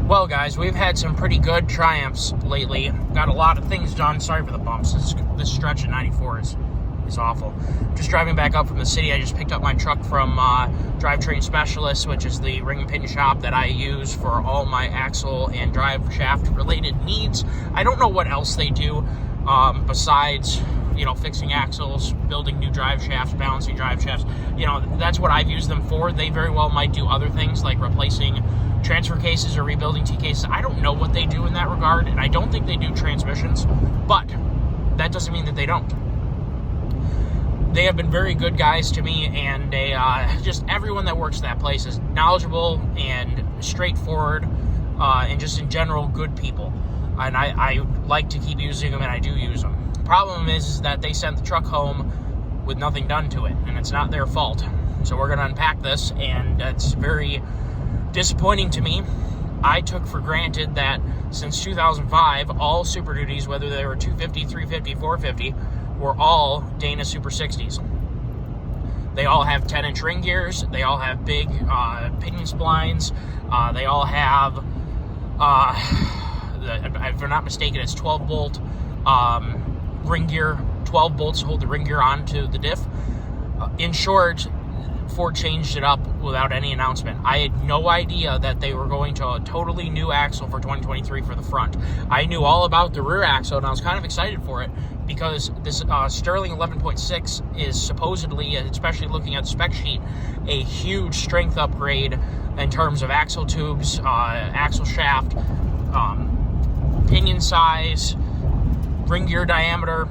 Well, guys, we've had some pretty good triumphs lately. Got a lot of things done. Sorry for the bumps. This stretch of 94 is awful. Just driving back up from the city, I just picked up my truck from Drivetrain Specialist, which is the ring and pinion shop that I use for all my axle and drive shaft related needs. I don't know what else they do besides, fixing axles, building new drive shafts, balancing drive shafts. That's what I've used them for. They very well might do other things like replacing transfer cases or rebuilding T cases. I don't know what they do in that regard, and I don't think they do transmissions, but that doesn't mean that they don't. They have been very good guys to me, and just everyone that works at that place is knowledgeable and straightforward, and just in general good people. And I like to keep using them, and I do use them. The problem is that they sent the truck home with nothing done to it, and it's not their fault. So we're going to unpack this, and it's very disappointing to me. I took for granted that since 2005, all Super Duties, whether they were 250, 350, 450, were all Dana Super 60s. They all have 10-inch ring gears. They all have big pinion splines. They all have, if I'm not mistaken, it's 12-bolt ring gear, 12 bolts to hold the ring gear onto the diff. In short, Ford changed it up without any announcement. I had no idea that they were going to a totally new axle for 2023 for the front. I knew all about the rear axle, and I was kind of excited for it because this Sterling 11.6 is supposedly, especially looking at the spec sheet, a huge strength upgrade in terms of axle tubes, axle shaft, pinion size, ring gear diameter,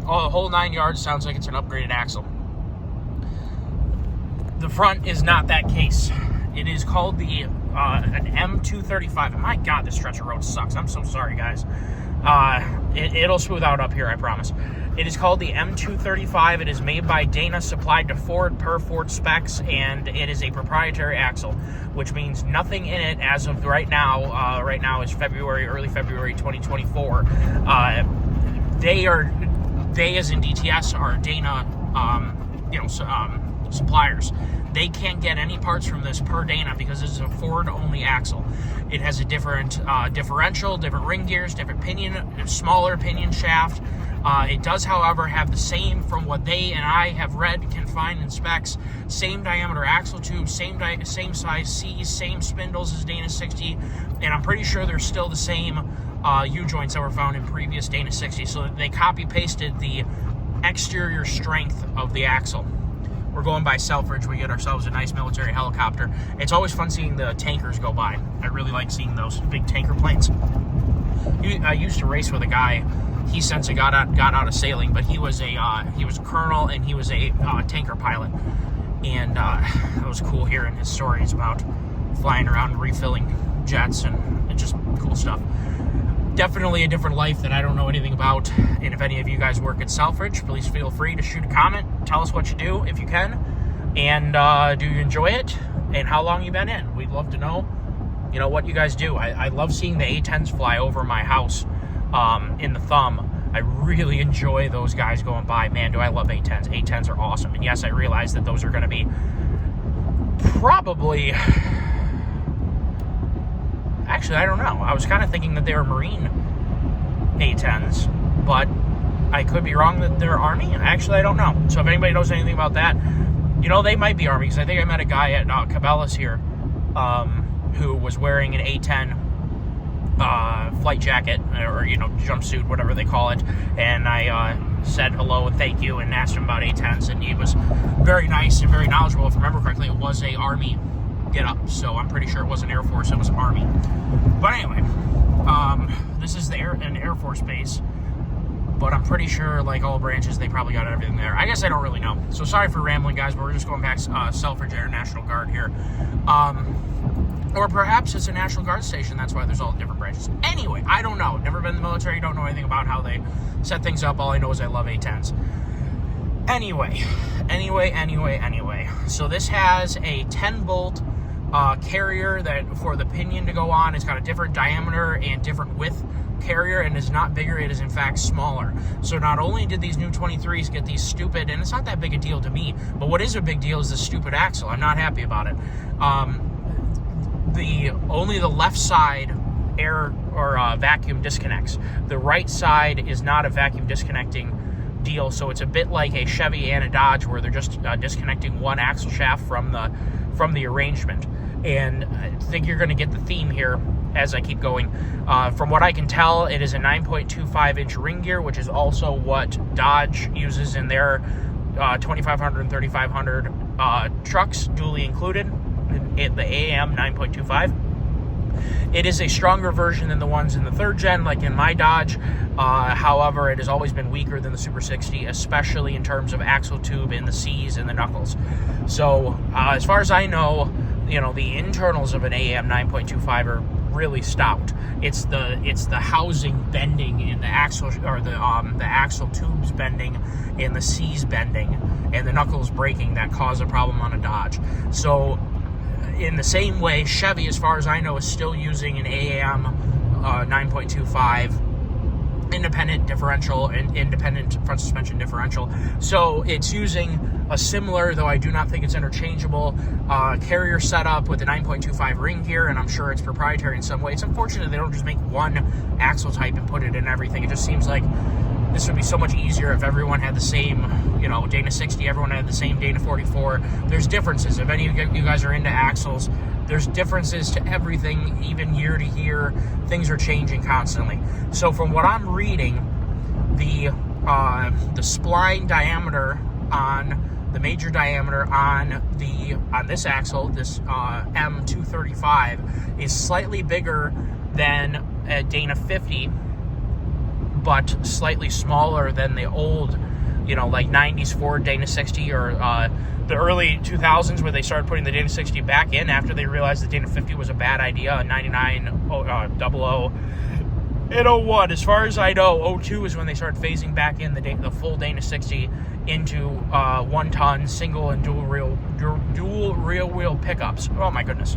all the whole 9 yards. Sounds like it's an upgraded axle. The front is not that case. It is called the an M235. And my God, this stretch of road sucks. I'm so sorry, guys. It'll smooth out up here, I promise. It is called the M235. It is made by Dana, supplied to Ford per Ford specs, and it is a proprietary axle, which means nothing in it as of right now. Right now is early February 2024. They as in DTS are Dana, suppliers. They can't get any parts from this per Dana because this is a Ford-only axle. It has a different differential, different ring gears, different pinion, smaller pinion shaft. It does, however, have the same, from what they and I have read, can find in specs, same diameter axle tube, same size C's, same spindles as Dana 60, and I'm pretty sure they're still the same U-joints that were found in previous Dana 60. So they copy-pasted the exterior strength of the axle. We're going by Selfridge. We get ourselves a nice military helicopter. It's always fun seeing the tankers go by. I really like seeing those big tanker planes. I used to race with a guy. He since got out of sailing, but he was a colonel, and he was a tanker pilot. And it was cool hearing his stories about flying around and refilling jets and just cool stuff. Definitely a different life that I don't know anything about. And if any of you guys work at Selfridge, please feel free to shoot a comment. Tell us what you do if you can. And do you enjoy it? And how long you've been in? We'd love to know, what you guys do. I love seeing the A10s fly over my house in the thumb. I really enjoy those guys going by. Man, do I love A10s. A10s are awesome. And yes, I realize that those are going to be probably... Actually, I don't know. I was kind of thinking that they were Marine A10s, but I could be wrong that they're Army. Actually, I don't know. So if anybody knows anything about that, they might be Army, because I think I met a guy at Cabela's here who was wearing an A10 flight jacket, or, jumpsuit, whatever they call it, and I said hello and thank you and asked him about A10s, and he was very nice and very knowledgeable. If I remember correctly, it was a Army get up, so I'm pretty sure it wasn't Air Force, it was Army. But anyway, this is an Air Force base, but I'm pretty sure, like all branches, they probably got everything there. I guess I don't really know. So sorry for rambling, guys, but we're just going back to Selfridge Air National Guard here. Or perhaps it's a National Guard station, that's why there's all different branches. Anyway, I don't know. Never been in the military, don't know anything about how they set things up. All I know is I love A10s. Anyway. So this has a 10-bolt carrier that for the pinion to go on. It's got a different diameter and different width carrier, and is not bigger, it is in fact smaller. So not only did these new 23s get these stupid, and it's not that big a deal to me, but what is a big deal is the stupid axle. I'm not happy about it. Only the left side air or vacuum disconnects. The right side is not a vacuum disconnecting deal, so it's a bit like a Chevy and a Dodge where they're just disconnecting one axle shaft from the arrangement. And I think you're going to get the theme here as I keep going. From what I can tell, it is a 9.25-inch ring gear, which is also what Dodge uses in their 2500 and 3500 trucks, duly included, in the AM 9.25. It is a stronger version than the ones in the third gen, like in my Dodge. However, it has always been weaker than the Super 60, especially in terms of axle tube in the C's and the knuckles. So, as far as I know, the internals of an AM 9.25 are really stout. It's the housing bending in the axle, or the axle tubes bending and the C's bending and the knuckles breaking that cause a problem on a Dodge. So in the same way, Chevy, as far as I know, is still using an AM 9.25 independent differential and independent front suspension differential. So it's using a similar, though I do not think it's interchangeable, carrier setup with a 9.25 ring gear, and I'm sure it's proprietary in some way. It's unfortunate they don't just make one axle type and put it in everything. It just seems like this would be so much easier if everyone had the same, Dana 60, everyone had the same Dana 44. There's differences. If any of you guys are into axles, there's differences to everything, even year to year. Things are changing constantly. So from what I'm reading, the spline diameter on the major diameter on this axle, this M235, is slightly bigger than a Dana 50, but slightly smaller than the old, like 90s Ford Dana 60 or the early 2000s where they started putting the Dana 60 back in after they realized the Dana 50 was a bad idea. 99, 00, and 01. As far as I know, 02 is when they started phasing back in the full Dana 60 into 1-ton single and dual rear wheel pickups. Oh my goodness.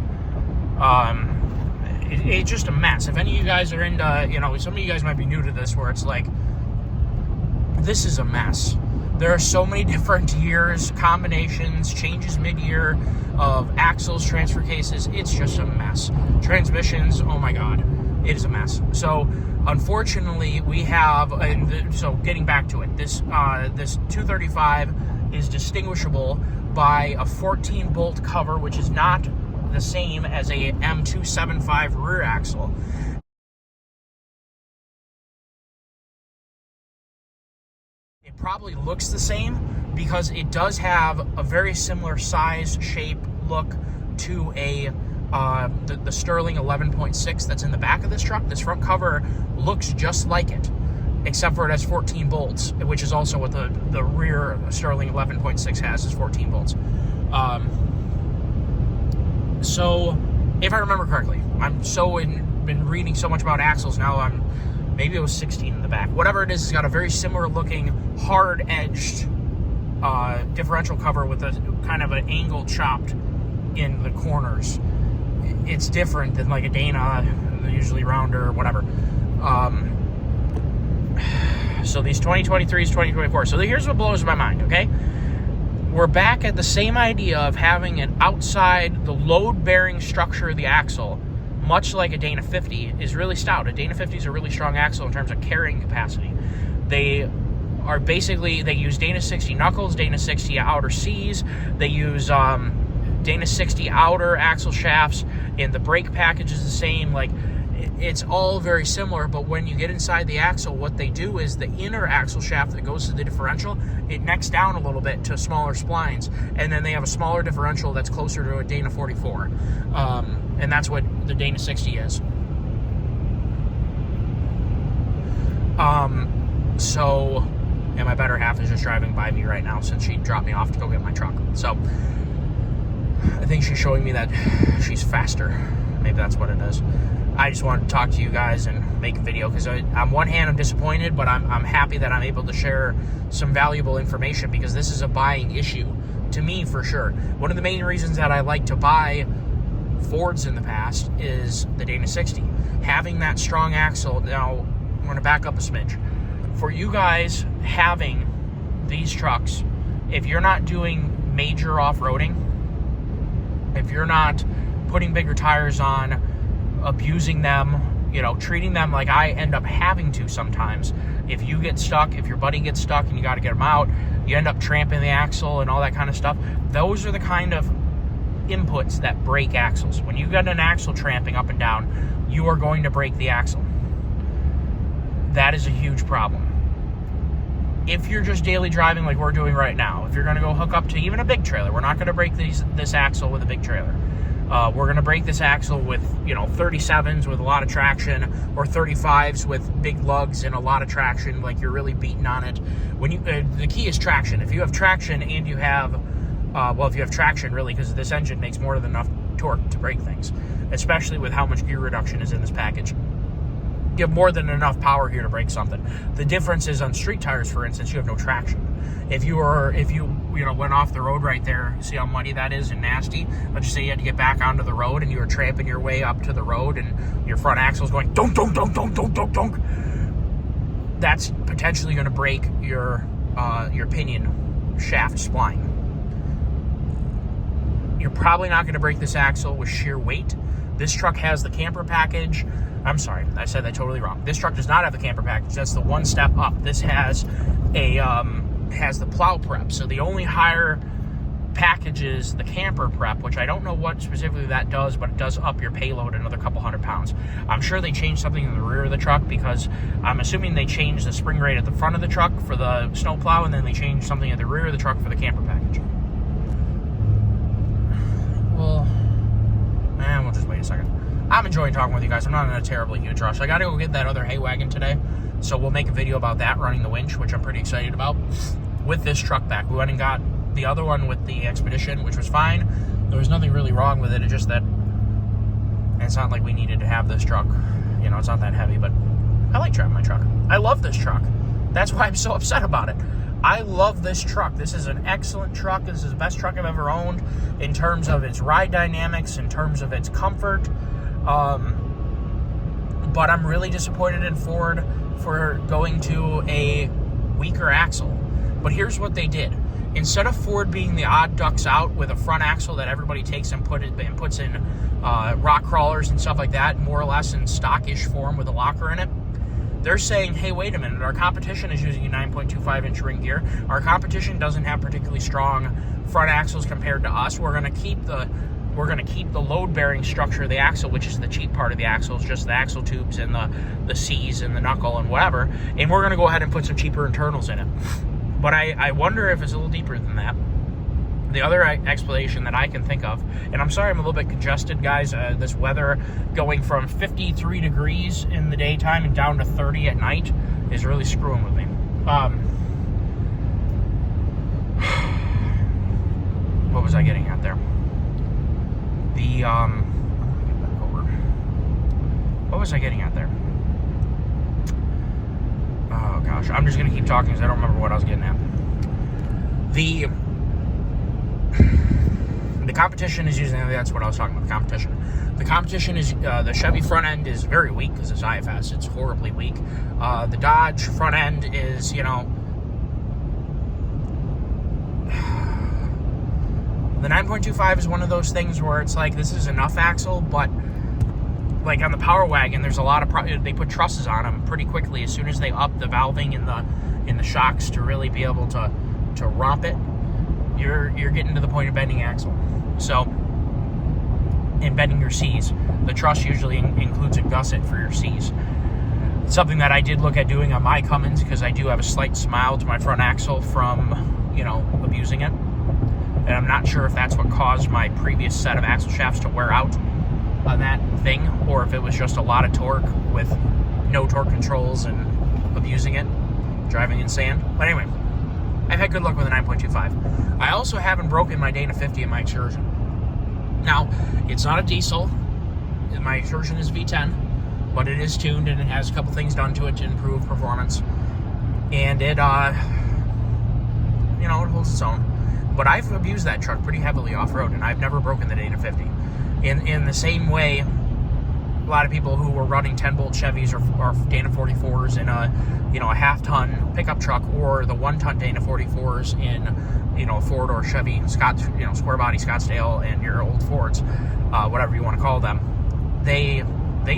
It's just a mess. If any of you guys are into, some of you guys might be new to this, where it's like, this is a mess. There are so many different years, combinations, changes mid-year of axles, transfer cases. It's just a mess. Transmissions, oh my God, it is a mess. So, unfortunately, we have, so getting back to it, this 235 is distinguishable by a 14-bolt cover, which is not the same as a M275 rear axle. It probably looks the same because it does have a very similar size, shape, look to the Sterling 11.6 that's in the back of this truck. This front cover looks just like it, except for it has 14 bolts, which is also what the rear Sterling 11.6 has, is 14 bolts. So, if I remember correctly, been reading so much about axles now, maybe it was 16 in the back. Whatever it is, it's got a very similar looking, hard-edged differential cover with a kind of an angle chopped in the corners. It's different than like a Dana, usually rounder or whatever. So these 2023s, 2024. So here's what blows my mind, okay? We're back at the same idea of having an outside, the load-bearing structure of the axle, much like a Dana 50, is really stout. A Dana 50 is a really strong axle in terms of carrying capacity. They use Dana 60 knuckles, Dana 60 outer C's. They use Dana 60 outer axle shafts, and the brake package is the same. Like, it's all very similar, but when you get inside the axle, what they do is the inner axle shaft that goes to the differential, it necks down a little bit to smaller splines, and then they have a smaller differential that's closer to a Dana 44, and that's what the Dana 60 is. So, and my better half is just driving by me right now since she dropped me off to go get my truck. So, I think she's showing me that she's faster. Maybe that's what it is. I just wanted to talk to you guys and make a video because on one hand I'm disappointed, but I'm happy that I'm able to share some valuable information because this is a buying issue to me for sure. One of the main reasons that I like to buy Fords in the past is the Dana 60. Having that strong axle, now I'm going to back up a smidge. For you guys having these trucks, if you're not doing major off-roading, if you're not putting bigger tires on, abusing them, treating them like I end up having to sometimes. If you get stuck, if your buddy gets stuck and you got to get them out, you end up tramping the axle and all that kind of stuff. Those are the kind of inputs that break axles. When you get an axle tramping up and down, you are going to break the axle. That is a huge problem. If you're just daily driving like we're doing right now, if you're going to go hook up to even a big trailer, we're not going to break this axle with a big trailer. We're going to break this axle with, 37s with a lot of traction, or 35s with big lugs and a lot of traction, like you're really beating on it. The key is traction. If you have traction and you have, if you have traction, really, because this engine makes more than enough torque to break things, especially with how much gear reduction is in this package. You have more than enough power here to break something. The difference is on street tires, for instance, you have no traction. If you went off the road right there, see how muddy that is and nasty? Let's just say you had to get back onto the road and you were tramping your way up to the road and your front axle's going donk, donk, donk, donk, donk, donk, donk. That's potentially going to break your pinion shaft spline. You're probably not going to break this axle with sheer weight. This truck has the camper package. I'm sorry, I said that totally wrong. This truck does not have the camper package. That's the one step up. This has the plow prep. So the only higher package is the camper prep, which I don't know what specifically that does, but it does up your payload another couple hundred pounds. I'm sure they changed something in the rear of the truck, because I'm assuming they changed the spring rate at the front of the truck for the snow plow, and then they changed something at the rear of the truck for the camper package. Well, we'll just wait a second. I'm enjoying talking with you guys. I'm not in a terribly huge rush. I got to go get that other hay wagon today, so we'll make a video about that, running the winch, which I'm pretty excited about, with this truck back. We went and got the other one with the Expedition, which was fine. There was nothing really wrong with it. It's just that it's not like we needed to have this truck. It's not that heavy, but I like driving my truck. I love this truck. That's why I'm so upset about it. I love this truck. This is an excellent truck. This is the best truck I've ever owned in terms of its ride dynamics, in terms of its comfort. But I'm really disappointed in Ford for going to a weaker axle. But here's what they did. Instead of Ford being the odd ducks out with a front axle that everybody takes and puts in rock crawlers and stuff like that, more or less in stockish form with a locker in it, they're saying, hey, wait a minute, our competition is using a 9.25-inch ring gear. Our competition doesn't have particularly strong front axles compared to us. We're going to keep the load-bearing structure of the axle, which is the cheap part of the axle, is just the axle tubes and the C's and the knuckle and whatever, and we're going to go ahead and put some cheaper internals in it. But I wonder if it's a little deeper than that. The other explanation that I can think of, and I'm sorry I'm a little bit congested, guys, this weather going from 53 degrees in the daytime and down to 30 at night is really screwing with me. What was I getting at there? What was I getting at there? Oh gosh, I'm just gonna keep talking because I don't remember what I was getting at. The competition is using, that's what I was talking about, the competition. The competition is, the Chevy front end is very weak because it's IFS. It's horribly weak. The Dodge front end is, the 9.25 is one of those things where it's like, this is enough axle, but like on the Power Wagon, there's a lot of, they put trusses on them pretty quickly as soon as they up the valving in the shocks to really be able to romp it. You're getting to the point of bending axle. So, and bending your C's. The truss usually includes a gusset for your C's. It's something that I did look at doing on my Cummins because I do have a slight smile to my front axle from, abusing it. And I'm not sure if that's what caused my previous set of axle shafts to wear out on that thing, or if it was just a lot of torque with no torque controls and abusing it, driving in sand. But anyway, I've had good luck with a 9.25. I also haven't broken my Dana 50 in my Excursion. Now, it's not a diesel. My Excursion is V10, but it is tuned and it has a couple things done to it to improve performance. And it, it holds its own. But I've abused that truck pretty heavily off-road, and I've never broken the Dana 50. In the same way, a lot of people who were running 10-bolt Chevys or Dana 44s in a half-ton pickup truck, or the 1-ton Dana 44s in a Ford or Chevy square body Scottsdale and your old Fords, whatever you want to call them, they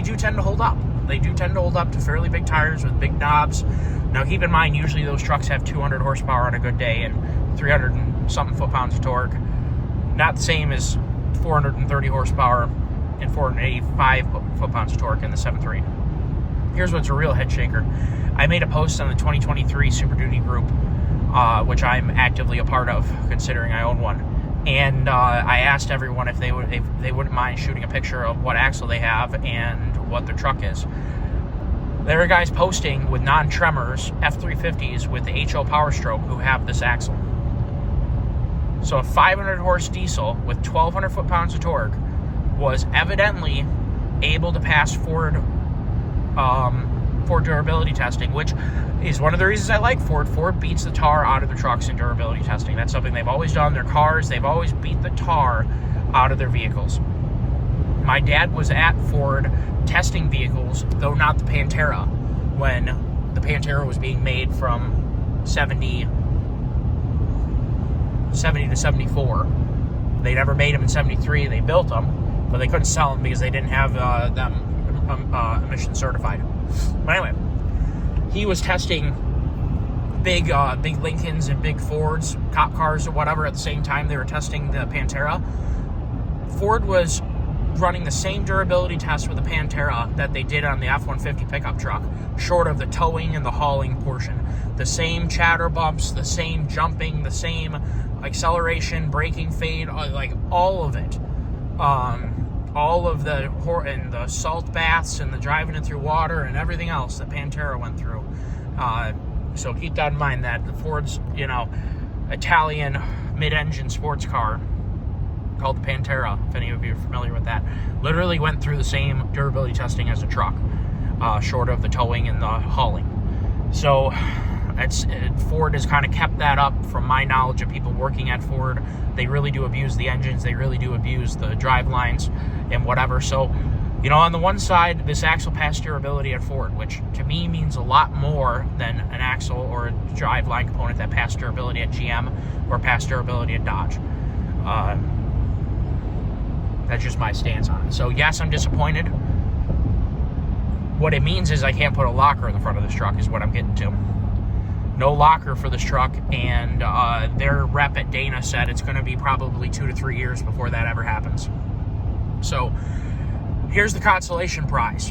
do tend to hold up. They do tend to hold up to fairly big tires with big knobs. Now, keep in mind, usually those trucks have 200 horsepower on a good day and 300 and something foot-pounds of torque. Not the same as 430 horsepower and 485 foot-pounds of torque in the 7.3. Here's what's a real head shaker. I made a post on the 2023 Superduty group, which I'm actively a part of, considering I own one. And I asked everyone if they wouldn't mind shooting a picture of what axle they have and what their truck is. There are guys posting with non-tremors F350s with the HO Power Stroke who have this axle. So a 500 horse diesel with 1,200 foot-pounds of torque was evidently able to pass Ford durability testing, which is one of the reasons I like Ford. Ford beats the tar out of their trucks in durability testing. That's something they've always done. Their cars, they've always beat the tar out of their vehicles. My dad was at Ford testing vehicles, though not the Pantera, when the Pantera was being made from 70 to 74. They never made them in 73. They built them, but they couldn't sell them because they didn't have them emission certified. But anyway, he was testing big Lincolns and big Fords, cop cars or whatever, at the same time they were testing the Pantera. Ford was running the same durability test with the Pantera that they did on the F-150 pickup truck, short of the towing and the hauling portion. The same chatter bumps, the same jumping, the same acceleration, braking fade, like all of it. All of the salt baths and the driving it through water and everything else that Pantera went through. So keep that in mind, that the Ford's, Italian mid-engine sports car called the Pantera, if any of you are familiar with that, literally went through the same durability testing as a truck, short of the towing and the hauling. So Ford has kind of kept that up from my knowledge of people working at Ford. They really do abuse the engines. They really do abuse the drive lines and whatever. So, on the one side, this axle passed durability at Ford, which to me means a lot more than an axle or a drive line component that passed durability at GM or passed durability at Dodge. That's just my stance on it. So yes, I'm disappointed. What it means is I can't put a locker in the front of this truck is what I'm getting to. No locker for this truck, and their rep at Dana said it's going to be probably 2 to 3 years before that ever happens. So here's the consolation prize.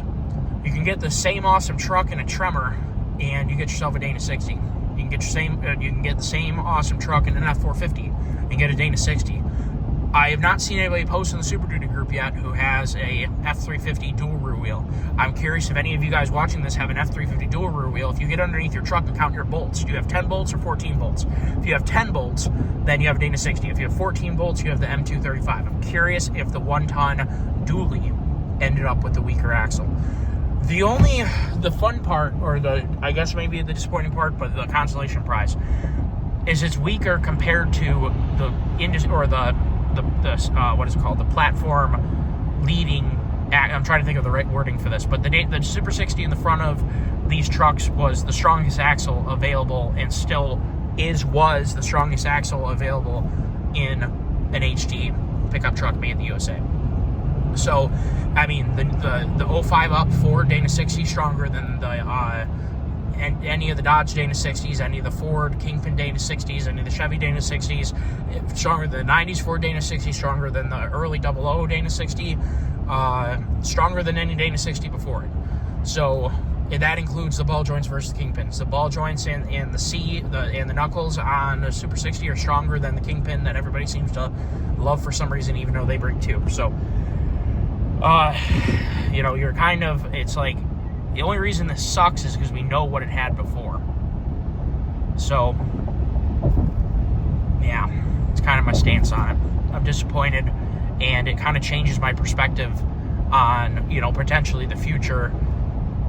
You can get the same awesome truck and a tremor, and you get yourself a Dana 60. You can get the same awesome truck and an F450 and get a Dana 60. I have not seen anybody post in the Super Duty group yet who has a F350 dual rear wheel. I'm curious if any of you guys watching this have an F350 dual rear wheel. If you get underneath your truck and count your bolts, do you have 10 bolts or 14 bolts? If you have 10 bolts, then you have a Dana 60. If you have 14 bolts, you have the M235. I'm curious if the 1-ton dually ended up with the weaker axle. The fun part, or I guess maybe the disappointing part, but the consolation prize, is it's weaker compared to the industry, or what is it called? The platform leading. I'm trying to think of the right wording for this, but the Super 60 in the front of these trucks was the strongest axle available, and still was the strongest axle available in an HD pickup truck made in the USA. So, I mean, the 05 up Ford Dana 60 stronger than any of the Dodge Dana 60s, any of the Ford Kingpin Dana 60s, any of the Chevy Dana 60s, stronger than the 90s Ford Dana 60, stronger than the early 00 Dana 60, stronger than any Dana 60 before it. So that includes the ball joints versus the Kingpins. The ball joints and the knuckles on the Super 60 are stronger than the Kingpin that everybody seems to love for some reason, even though they break too. So, you're kind of, it's like, the only reason this sucks is because we know what it had before. So, yeah, it's kind of my stance on it. I'm disappointed, and it kind of changes my perspective on, potentially the future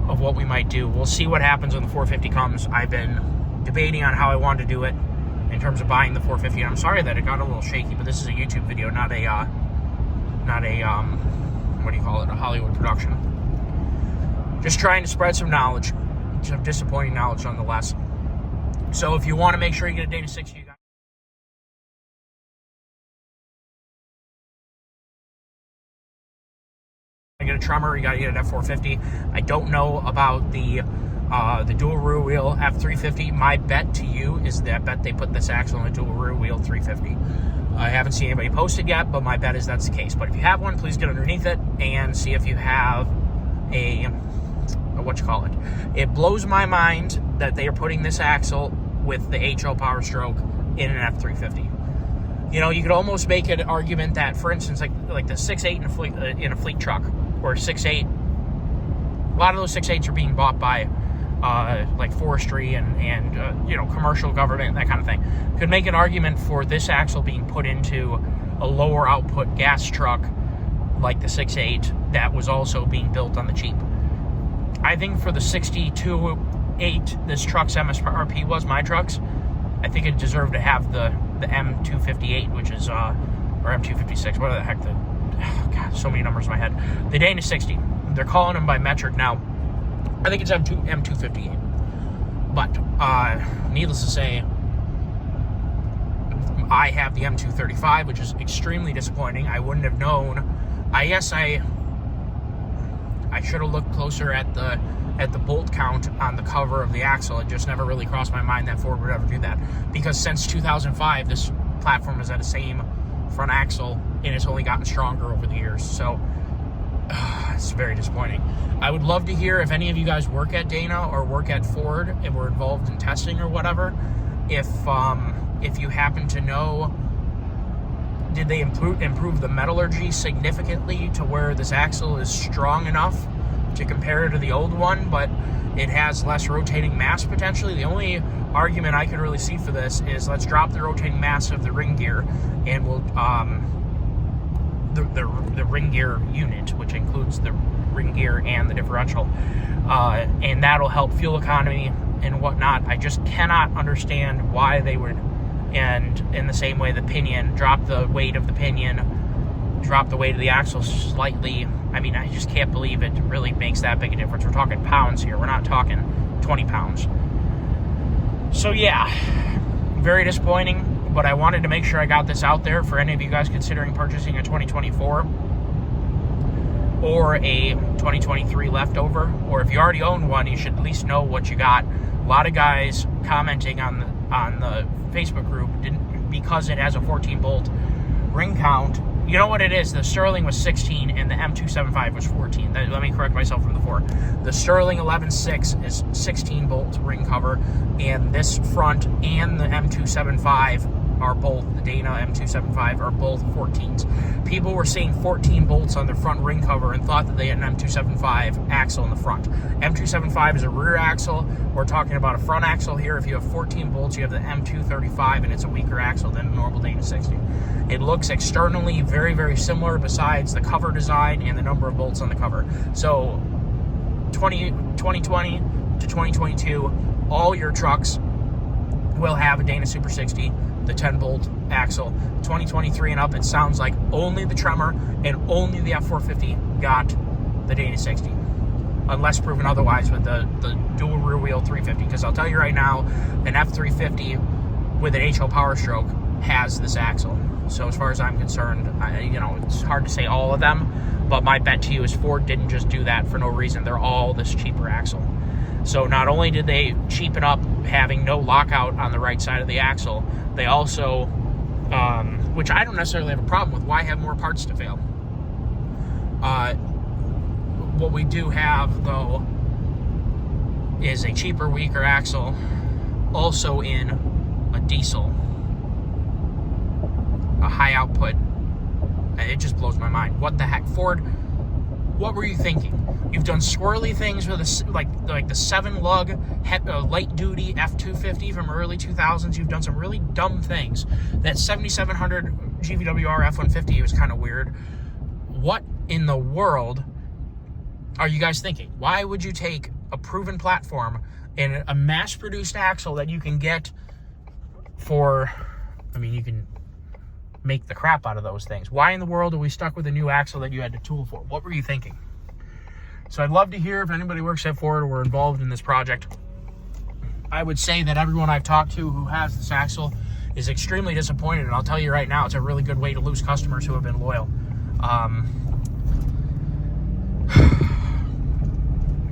of what we might do. We'll see what happens when the 450 comes. I've been debating on how I want to do it in terms of buying the 450. And I'm sorry that it got a little shaky, but this is a YouTube video, not a a Hollywood production. Just trying to spread some knowledge, some disappointing knowledge nonetheless. So if you want to make sure you get a Dana 60, you got to get a tremor, you got to get an F450. I don't know about the dual rear wheel F350. My bet to you is that I bet they put this axle on a dual rear wheel 350. I haven't seen anybody post it yet, but my bet is that's the case. But if you have one, please get underneath it and see if you have It blows my mind that they are putting this axle with the HO Power Stroke in an F350. You know, you could almost make an argument that, for instance, like the 6.8 in a fleet truck, or 6.8. A lot of those 6.8s are being bought by like forestry and you know, commercial, government, that kind of thing. Could make an argument for this axle being put into a lower output gas truck like the 6.8 that was also being built on the cheap. I think for the 62.8 this truck's MSRP was, my truck's, I think it deserved to have the M258, which is or M256, what the heck, God, so many numbers in my head. The Dana 60. They're calling them by metric now. I think it's M258. But needless to say, I have the M235, which is extremely disappointing. I wouldn't have known. I guess I should have looked closer at the bolt count on the cover of the axle. It just never really crossed my mind that Ford would ever do that, because since 2005 this platform has had the same front axle and it's only gotten stronger over the years. So it's very disappointing. I would love to hear if any of you guys work at Dana or work at Ford and were involved in testing or whatever, if you happen to know, did they improve the metallurgy significantly to where this axle is strong enough to compare to the old one, but it has less rotating mass potentially? The only argument I could really see for this is, let's drop the rotating mass of the ring gear, and we'll the ring gear unit, which includes the ring gear and the differential, and that'll help fuel economy and whatnot. I just cannot understand why they would, and in the same way the pinion, drop the weight of the pinion, drop the weight of the axle slightly. I mean, I just can't believe it really makes that big a difference. We're talking pounds here. We're not talking 20 pounds. So yeah, very disappointing, but I wanted to make sure I got this out there for any of you guys considering purchasing a 2024 or a 2023 leftover, or if you already own one, you should at least know what you got. A lot of guys commenting on the Facebook group because it has a 14 bolt ring count. You know what it is? The Sterling was 16 and the M275 was 14. Let me correct myself from before. The Sterling 11.6 is 16 bolt ring cover, and this front and the M275 are both, the Dana M275 are both 14s. People were seeing 14 bolts on their front ring cover and thought that they had an M275 axle in the front. M275 is a rear axle. We're talking about a front axle here. If you have 14 bolts, you have the M235, and it's a weaker axle than the normal Dana 60. It looks externally very, very similar besides the cover design and the number of bolts on the cover. So 2020 to 2022, all your trucks will have a Dana Super 60, the 10-bolt axle. 2023 and up, it sounds like only the Tremor and only the F450 got the Dana 60, unless proven otherwise with the dual rear wheel 350. Because I'll tell you right now, an F350 with an HO Power Stroke has this axle. So as far as I'm concerned, you know, it's hard to say all of them, but my bet to you is Ford didn't just do that for no reason. They're all this cheaper axle. So not only did they cheapen up having no lockout on the right side of the axle, they also, which I don't necessarily have a problem with, why have more parts to fail? What we do have, though, is a cheaper, weaker axle, also in a diesel, a high output. It just blows my mind. What the heck, Ford? What were you thinking? You've done squirrely things with like the 7-lug light duty F250 from early 2000s. You've done some really dumb things. That 7700 GVWR F150 was kind of weird. What in the world are you guys thinking? Why would you take a proven platform and a mass-produced axle that you can get for, I mean, you can make the crap out of those things. Why in the world are we stuck with a new axle that you had to tool for? What were you thinking? So I'd love to hear if anybody works at Ford or were involved in this project. I would say that everyone I've talked to who has this axle is extremely disappointed, and I'll tell you right now, it's a really good way to lose customers who have been loyal.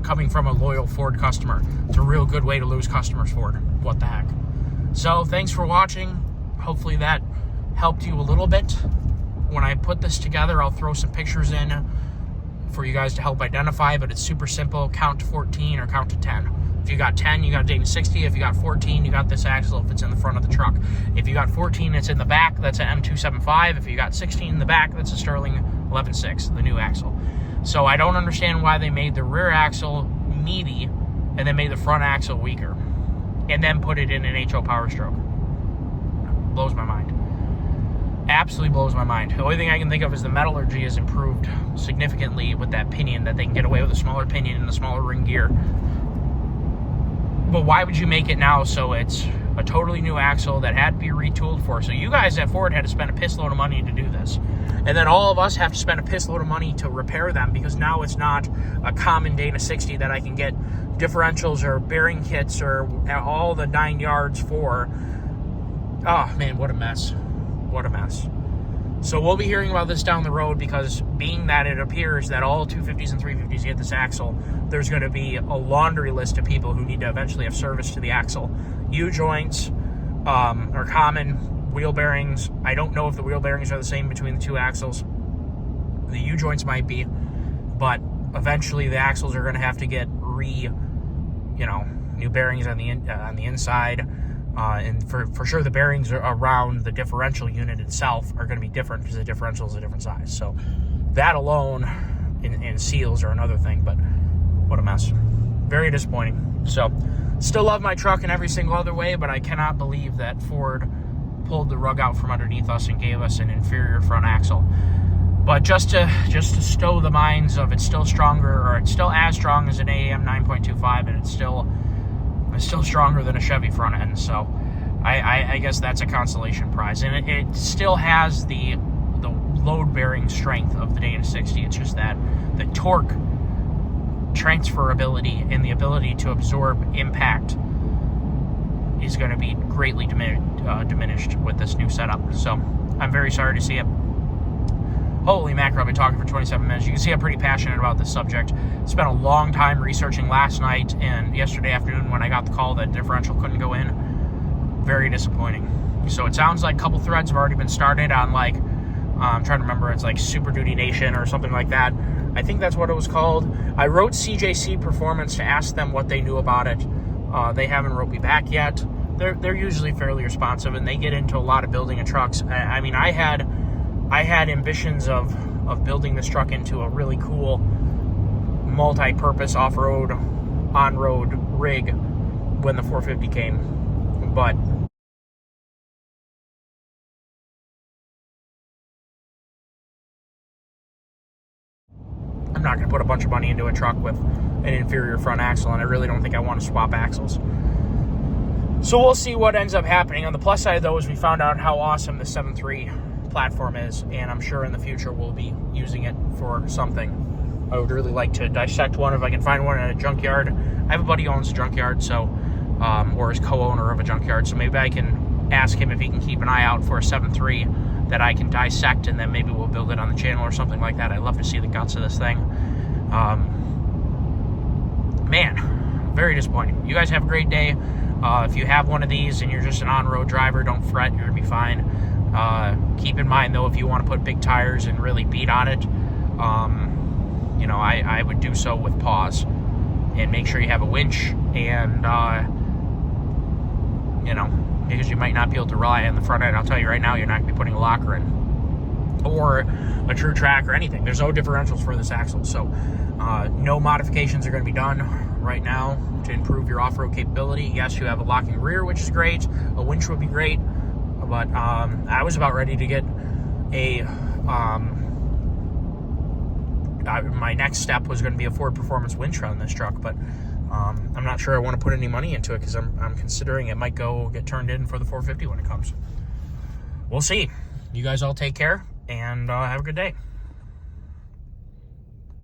coming from a loyal Ford customer. It's a real good way to lose customers, Ford. What the heck? So thanks for watching. Hopefully that helped you a little bit. When I put this together, I'll throw some pictures in for you guys to help identify, but it's super simple. Count to 14 or count to 10. If you got 10, you got a Dayton 60. If you got 14, you got this axle if it's in the front of the truck. If you got 14, it's in the back, that's an M235. If you got 16 in the back, that's a Sterling 11.6, the new axle. So I don't understand why they made the rear axle meaty and then made the front axle weaker and then put it in an HO Power Stroke. Blows my mind. Absolutely blows my mind. The only thing I can think of is the metallurgy has improved significantly with that pinion, that they can get away with a smaller pinion and a smaller ring gear. But why would you make it now so it's a totally new axle that had to be retooled for? So you guys at Ford had to spend a piss load of money to do this. And then all of us have to spend a piss load of money to repair them, because now it's not a common Dana 60 that I can get differentials or bearing kits or all the 9 yards for. Oh, man, what a mess. What a mess. So we'll be hearing about this down the road, because being that it appears that all 250s and 350s get this axle, there's going to be a laundry list of people who need to eventually have service to the axle. U-joints are common. Wheel bearings, I don't know if the wheel bearings are the same between the two axles. The U-joints might be, but eventually the axles are going to have to get new bearings on the inside. And for sure the bearings around the differential unit itself are going to be different, because the differential is a different size. So that alone and seals are another thing, but what a mess. Very disappointing. So still love my truck in every single other way, but I cannot believe that Ford pulled the rug out from underneath us and gave us an inferior front axle. But just to stow the minds of it's still stronger, or it's still as strong as an AAM 9.25, and it's still stronger than a Chevy front end. So I guess that's a consolation prize. And it still has the load-bearing strength of the Dana 60. It's just that the torque transferability and the ability to absorb impact is going to be greatly diminished with this new setup. So I'm very sorry to see it. Holy mackerel, I've been talking for 27 minutes. You can see I'm pretty passionate about this subject. Spent a long time researching last night and yesterday afternoon when I got the call that differential couldn't go in. Very disappointing. So it sounds like a couple threads have already been started on, like, I'm trying to remember, it's like Superduty Nation or something like that. I think that's what it was called. I wrote CJC Performance to ask them what they knew about it. They haven't wrote me back yet. They're usually fairly responsive, and they get into a lot of building of trucks. I mean, I had ambitions of building this truck into a really cool multi-purpose off-road, on-road rig when the 450 came, but I'm not going to put a bunch of money into a truck with an inferior front axle, and I really don't think I want to swap axles. So we'll see what ends up happening. On the plus side, though, is we found out how awesome the 7.3 platform is, and I'm sure in the future we'll be using it for something. I would really like to dissect one if I can find one at a junkyard. I have a buddy who owns a junkyard, so or is co-owner of a junkyard, so maybe I can ask him if he can keep an eye out for a 7.3 that I can dissect, and then maybe we'll build it on the channel or something like that. I'd love to see the guts of this thing. Man, very disappointing. You guys have a great day. If you have one of these and you're just an on-road driver, don't fret, you're gonna be fine. Keep in mind, though, if you want to put big tires and really beat on it, I would do so with pause, and make sure you have a winch, and because you might not be able to rely on the front end. I'll tell you right now, you're not gonna be putting a locker in or a true track or anything. There's no differentials for this axle, so no modifications are going to be done right now to improve your off-road capability. Yes, you have a locking rear, which is great. A winch would be great, but I was about ready to get a my next step was going to be a Ford Performance winch on this truck, but I'm not sure I want to put any money into it, because I'm considering it might get turned in for the 450 when it comes. We'll see. You guys all take care, and have a good day.